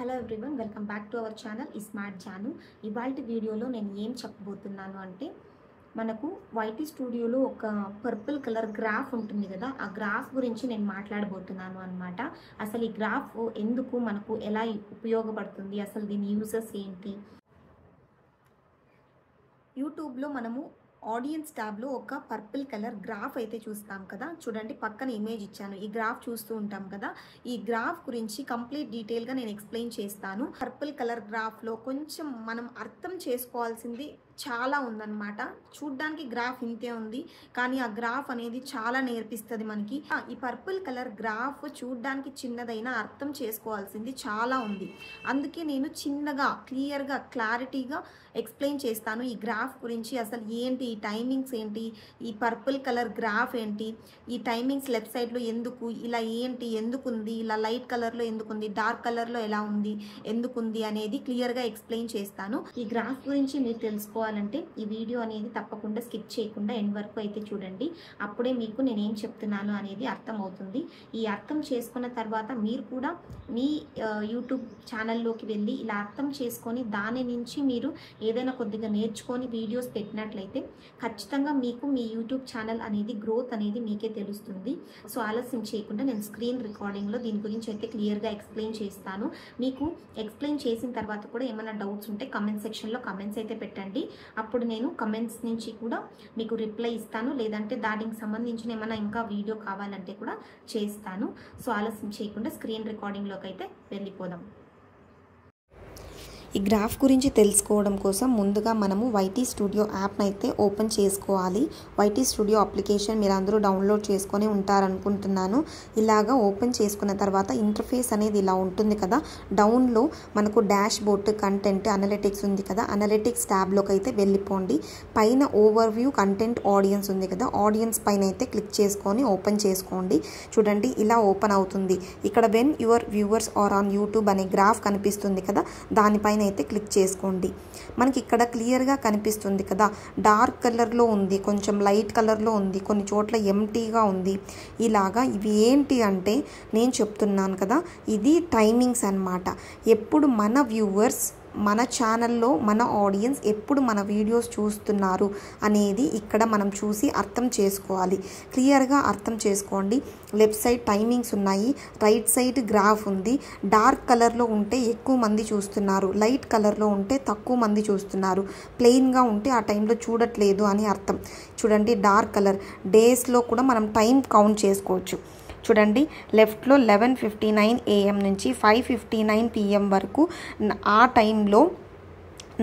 Hello everyone, welcome back to our channel Smart Jaanu. ఇవాల్టి వీడియోలో నేను ఏం చెప్పబోతున్నాను అంటే, మనకు వైటీ స్టూడియోలో ఒక పర్పుల్ కలర్ గ్రాఫ్ ఉంటుంది కదా, ఆ గ్రాఫ్ గురించి నేను మాట్లాడబోతున్నాను అనమాట. అసలు ఈ గ్రాఫ్ ఎందుకు మనకు ఎలా ఉపయోగపడుతుంది, అసలు దీని యూజెస్ ఏంటి. యూట్యూబ్లో మనము ఆడియన్స్ ట్యాబ్లో ఒక పర్పుల్ కలర్ గ్రాఫ్ అయితే చూస్తాం కదా, చూడండి పక్కన ఇమేజ్ ఇచ్చాను. ఈ గ్రాఫ్ చూస్తూ ఉంటాం కదా, ఈ గ్రాఫ్ గురించి కంప్లీట్ డీటెయిల్గా నేను ఎక్స్ప్లెయిన్ చేస్తాను. పర్పుల్ కలర్ గ్రాఫ్లో కొంచెం మనం అర్థం చేసుకోవాల్సింది చాలా ఉందన్నమాట. చూడ్డానికి గ్రాఫ్ ఇంతే ఉంది, కానీ ఆ గ్రాఫ్ అనేది చాలా నేర్పిస్తుంది మనకి. ఈ పర్పుల్ కలర్ గ్రాఫ్ చూడ్డానికి చిన్నదైనా అర్థం చేసుకోవాల్సింది చాలా ఉంది. అందుకే నేను చిన్నగా క్లియర్గా క్లారిటీగా ఎక్స్ప్లెయిన్ చేస్తాను ఈ గ్రాఫ్ గురించి. అసలు ఏంటి, ఈ టైమింగ్స్ ఏంటి, ఈ పర్పుల్ కలర్ గ్రాఫ్ ఏంటి, ఈ టైమింగ్స్ లెఫ్ట్ సైడ్లో ఎందుకు ఇలా ఏంటి, ఎందుకుంది ఇలా లైట్ కలర్లో ఎందుకుంది, డార్క్ కలర్లో ఎలా ఉంది, ఎందుకుంది అనేది క్లియర్గా ఎక్స్ప్లెయిన్ చేస్తాను. ఈ గ్రాఫ్ గురించి మీరు తెలుసుకోవాలంటే ఈ వీడియో అనేది తప్పకుండా స్కిప్ చేయకుండా ఎండ్ వరకు అయితే చూడండి. అప్పుడే మీకు నేనేం చెప్తున్నాను అనేది అర్థమవుతుంది. ఈ అర్థం చేసుకున్న తర్వాత మీరు కూడా మీ యూట్యూబ్ ఛానల్లోకి వెళ్ళి ఇలా అర్థం చేసుకొని దాని నుంచి మీరు ఏదైనా కొద్దిగా నేర్చుకొని వీడియోస్ పెట్టినట్లయితే ఖచ్చితంగా మీకు మీ యూట్యూబ్ ఛానల్ అనేది గ్రోత్ అనేది మీకే తెలుస్తుంది. సో ఆలస్యం చేయకుండా నేను స్క్రీన్ రికార్డింగ్లో దీని గురించి అయితే క్లియర్గా ఎక్స్ప్లెయిన్ చేస్తాను. మీకు ఎక్స్ప్లెయిన్ చేసిన తర్వాత కూడా ఏమైనా డౌట్స్ ఉంటే కమెంట్ సెక్షన్లో కమెంట్స్ అయితే పెట్టండి. అప్పుడు నేను కమెంట్స్ నుంచి కూడా మీకు రిప్లై ఇస్తాను, లేదంటే దానికి సంబంధించిన ఏమైనా ఇంకా వీడియో కావాలంటే కూడా చేస్తాను. సో ఆలస్యం చేయకుండా స్క్రీన్ రికార్డింగ్లోకి అయితే వెళ్ళిపోదాం. ఈ గ్రాఫ్ గురించి తెలుసుకోవడం కోసం ముందుగా మనము వైటీ స్టూడియో యాప్ని అయితే ఓపెన్ చేసుకోవాలి. వైటీ స్టూడియో అప్లికేషన్ మీరు అందరూ డౌన్లోడ్ చేసుకొని ఉంటారనుకుంటున్నాను. ఇలాగా ఓపెన్ చేసుకున్న తర్వాత ఇంటర్ఫేస్ అనేది ఇలా ఉంటుంది కదా. డౌన్లో మనకు డాష్ బోర్డ్, కంటెంట్, అనలిటిక్స్ ఉంది కదా. అనలిటిక్స్ ట్యాబ్లోకి అయితే వెళ్ళిపోండి. పైన ఓవర్ వ్యూ, కంటెంట్, ఆడియన్స్ ఉంది కదా. ఆడియన్స్ పైన అయితే క్లిక్ చేసుకొని ఓపెన్ చేసుకోండి. చూడండి ఇలా ఓపెన్ అవుతుంది. ఇక్కడ when your viewers are on YouTube అనే గ్రాఫ్ కనిపిస్తుంది కదా, దానిపైన అయితే క్లిక్ చేసుకోండి. మనకి ఇక్కడ క్లియర్గా కనిపిస్తుంది కదా, డార్క్ కలర్లో ఉంది, కొంచెం లైట్ కలర్లో ఉంది, కొన్ని చోట్ల ఎంటీగా ఉంది. ఇలాగా ఇవి ఏంటి అంటే నేను చెప్తున్నాను కదా, ఇది టైమింగ్స్ అన్నమాట. ఎప్పుడు మన వ్యూవర్స్ మన ఛానల్లో మన ఆడియన్స్ ఎప్పుడు మన వీడియోస్ చూస్తున్నారు అనేది ఇక్కడ మనం చూసి అర్థం చేసుకోవాలి. క్లియర్గా అర్థం చేసుకోండి. లెఫ్ట్ సైడ్ టైమింగ్స్ ఉన్నాయి, రైట్ సైడ్ గ్రాఫ్ ఉంది. డార్క్ కలర్లో ఉంటే ఎక్కువ మంది చూస్తున్నారు, లైట్ కలర్లో ఉంటే తక్కువ మంది చూస్తున్నారు, ప్లెయిన్గా ఉంటే ఆ టైంలో చూడట్లేదు అని అర్థం. చూడండి డార్క్ కలర్ డేస్లో కూడా మనం టైం కౌంట్ చేసుకోవచ్చు. చూడండి లెఫ్ట్లో 11:59 AM నుంచి 5:59 PM వరకు ఆ టైంలో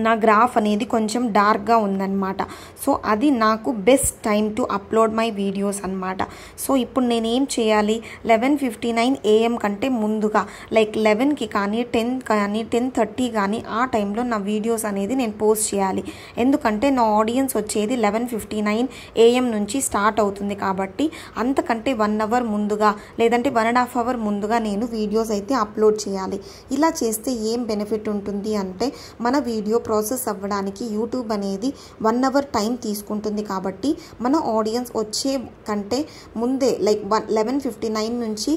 నా గ్రాఫ్ అనేది కొంచెం డార్క్గా ఉందన్నమాట. సో అది నాకు best time to upload my videos అనమాట. సో ఇప్పుడు నేనేం చేయాలి, 11:59 AM కంటే ముందుగా లైక్ 11కి కానీ 10 కానీ 10:30 కానీ ఆ టైంలో నా వీడియోస్ అనేది నేను పోస్ట్ చేయాలి. ఎందుకంటే నా ఆడియన్స్ వచ్చేది 11:59 AM నుంచి స్టార్ట్ అవుతుంది కాబట్టి అంతకంటే 1 అవర్ ముందుగా లేదంటే 1.5 అవర్ ముందుగా నేను వీడియోస్ అయితే అప్లోడ్ చేయాలి. ఇలా చేస్తే ఏం బెనిఫిట్ ఉంటుంది అంటే మన వీడియో ప్రాసెస్ అవ్వడానికి యూట్యూబ్ అనేది 1 అవర్ టైం తీసుకుంటుంది. కాబట్టి మన ఆడియన్స్ వచ్చే కంటే ముందే లైక్ 11:59 నుంచి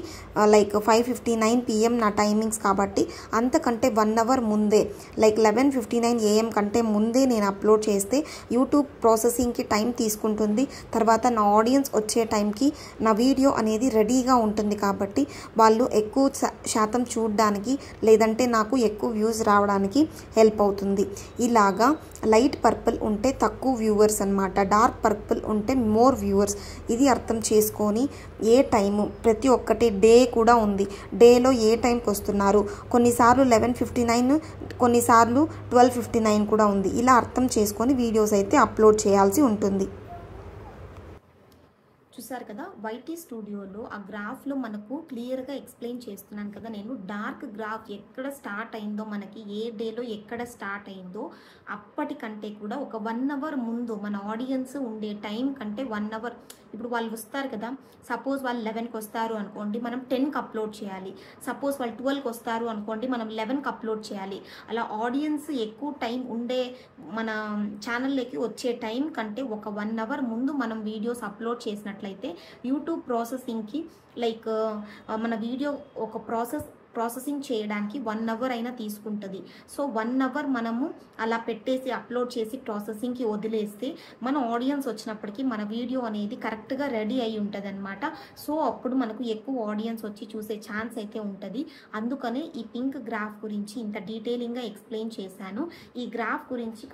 లైక్ 5:59 PM నా టైమింగ్స్ కాబట్టి అంతకంటే 1 అవర్ ముందే లైక్ 11:59 AM కంటే ముందే నేను అప్లోడ్ చేస్తే యూట్యూబ్ ప్రాసెసింగ్కి టైం తీసుకుంటుంది. తర్వాత నా ఆడియన్స్ వచ్చే టైంకి నా వీడియో అనేది రెడీగా ఉంటుంది కాబట్టి వాళ్ళు ఎక్కువ శాతం చూడడానికి లేదంటే నాకు ఎక్కువ వ్యూస్ రావడానికి హెల్ప్ అవుతుంది. ఇలాగా లైట్ పర్పుల్ ఉంటే తక్కువ వ్యూవర్స్ అన్నమాట, డార్క్ పర్పుల్ ఉంటే మోర్ వ్యూవర్స్. ఇది అర్థం చేసుకొని ఏ టైము ప్రతి ఒక్కటి డే కూడా ఉంది, డేలో ఏ టైంకి వస్తున్నారు, కొన్నిసార్లు 11:59, కొన్నిసార్లు 12:59 కూడా ఉంది. ఇలా అర్థం చేసుకొని వీడియోస్ అయితే అప్లోడ్ చేయాల్సి ఉంటుంది. చూసారు కదా, వైటీ స్టూడియోలో ఆ గ్రాఫ్లో మనకు క్లియర్గా ఎక్స్ప్లెయిన్ చేస్తున్నాను కదా నేను. డార్క్ గ్రాఫ్ ఎక్కడ స్టార్ట్ అయిందో, మనకి ఏ డేలో ఎక్కడ స్టార్ట్ అయిందో అప్పటికంటే కూడా ఒక 1 అవర్ ముందు మన ఆడియన్స్ ఉండే టైం కంటే 1 అవర్. ఇప్పుడు వాళ్ళు వస్తారు కదా, సపోజ్ వాళ్ళు 11కి వస్తారు అనుకోండి, మనం 10కి అప్లోడ్ చేయాలి. సపోజ్ వాళ్ళు 12కి వస్తారు అనుకోండి, మనం 11కి అప్లోడ్ చేయాలి. అలా ఆడియన్స్ ఎక్కువ టైం ఉండే మన ఛానల్లోకి వచ్చే టైం కంటే ఒక 1 అవర్ ముందు మనం వీడియోస్ అప్లోడ్ చేసినట్లయితే యూట్యూబ్ ప్రాసెసింగ్కి లైక్ మన వీడియో ఒక ప్రాసెస్ ప్రాసెసింగ్ చేయడానికి 1 అవర్ అయినా తీసుకుంటుంది. సో 1 అవర్ మనము అలా పెట్టేసి అప్లోడ్ చేసి ప్రాసెసింగ్కి వదిలేస్తే మన ఆడియన్స్ వచ్చినప్పటికీ మన వీడియో అనేది కరెక్ట్గా రెడీ అయి ఉంటుంది అనమాట. సో అప్పుడు మనకు ఎక్కువ ఆడియన్స్ వచ్చి చూసే ఛాన్స్ అయితే ఉంటుంది. అందుకనే ఈ పింక్ గ్రాఫ్ గురించి ఇంత డీటెయిలింగ్గా ఎక్స్ప్లెయిన్ చేశాను. ఈ గ్రాఫ్ గురించి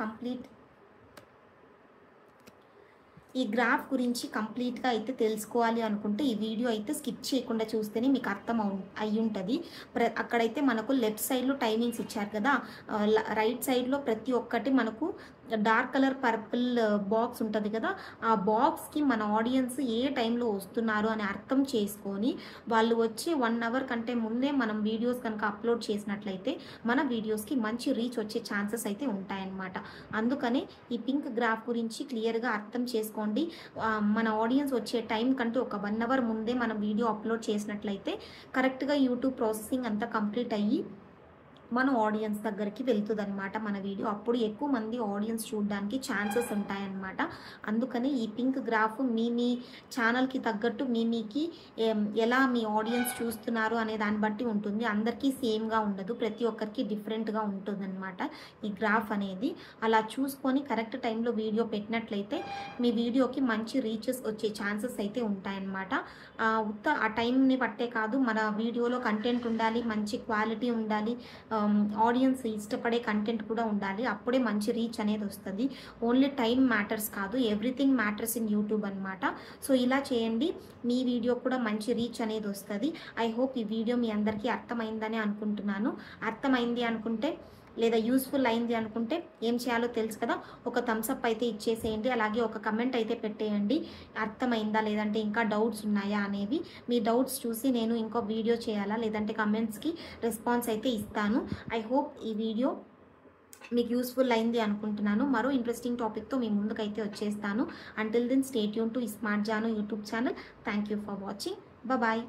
కంప్లీట్గా అయితే తెలుసుకోవాలి అనుకుంటే ఈ వీడియో అయితే స్కిప్ చేయకుండా చూస్తేనే మీకు అర్థం అయి ఉంటుంది. అక్కడైతే మనకు లెఫ్ట్ సైడ్లో టైమింగ్స్ ఇచ్చారు కదా, రైట్ సైడ్లో ప్రతి ఒక్కటి మనకు డార్క్ కలర్ పర్పుల్ బాక్స్ ఉంటుంది కదా, ఆ బాక్స్కి మన ఆడియన్స్ ఏ టైంలో వస్తున్నారు అని అర్థం చేసుకొని వాళ్ళు వచ్చి 1 అవర్ కంటే ముందే మనం వీడియోస్ కనుక అప్లోడ్ చేసినట్లయితే మన వీడియోస్కి మంచి రీచ్ వచ్చే ఛాన్సెస్ అయితే ఉంటాయన్నమాట. అందుకనే ఈ పింక్ గ్రాఫ్ గురించి క్లియర్గా అర్థం చేసుకోండి. మన ఆడియన్స్ వచ్చే టైం కంటే ఒక 1 అవర్ ముందే మనం వీడియో అప్లోడ్ చేసినట్లయితే కరెక్ట్గా యూట్యూబ్ ప్రాసెసింగ్ అంతా కంప్లీట్ అయ్యి మన ఆడియన్స్ దగ్గరికి వెళ్తుంది అనమాట మన వీడియో. అప్పుడు ఎక్కువ మంది ఆడియన్స్ చూడడానికి ఛాన్సెస్ ఉంటాయన్నమాట. అందుకని ఈ పింక్ గ్రాఫ్ మీ ఛానల్కి తగ్గట్టు మీకు ఎలా మీ ఆడియన్స్ చూస్తున్నారు అనే దాన్ని బట్టి ఉంటుంది. అందరికీ సేమ్గా ఉండదు, ప్రతి ఒక్కరికి డిఫరెంట్గా ఉంటుంది అనమాట ఈ గ్రాఫ్ అనేది. అలా చూసుకొని కరెక్ట్ టైంలో వీడియో పెట్టినట్లయితే మీ వీడియోకి మంచి రీచెస్ వచ్చే ఛాన్సెస్ అయితే ఉంటాయన్నమాట. ఆ టైంని బట్టే కాదు, మన వీడియోలో కంటెంట్ ఉండాలి, మంచి క్వాలిటీ ఉండాలి, ఆడియన్స్ ఇష్టపడే కంటెంట్ కూడా ఉండాలి. అప్పుడే మంచి రీచ్ అనేది వస్తుంది. ఓన్లీ టైం మ్యాటర్స్ కాదు, ఎవ్రీథింగ్ మ్యాటర్స్ ఇన్ యూట్యూబ్ అనమాట. సో ఇలా చేయండి, మీ వీడియో కూడా మంచి రీచ్ అనేది వస్తుంది. ఐ హోప్ ఈ వీడియో మీ అందరికీ అర్థమైందని అనుకుంటున్నాను. అర్థమైంది అనుకుంటే లేదా యూస్ఫుల్ అయింది అనుకుంటే ఏం చేయాలో తెలుసు కదా, ఒక థమ్స్అప్ అయితే ఇచ్చేసేయండి. అలాగే ఒక కమెంట్ అయితే పెట్టేయండి, అర్థమైందా లేదంటే ఇంకా డౌట్స్ ఉన్నాయా అనేవి. మీ డౌట్స్ చూసి నేను ఇంకో వీడియో చేయాలా లేదంటే కమెంట్స్కి రెస్పాన్స్ అయితే ఇస్తాను. ఐ హోప్ ఈ వీడియో మీకు యూస్ఫుల్ అయింది అనుకుంటున్నాను. మరో ఇంట్రెస్టింగ్ టాపిక్తో మీ ముందుకైతే వచ్చేస్తాను. Until then stay tune to Smart Jaanu YouTube channel. Thank you for watching. Bye.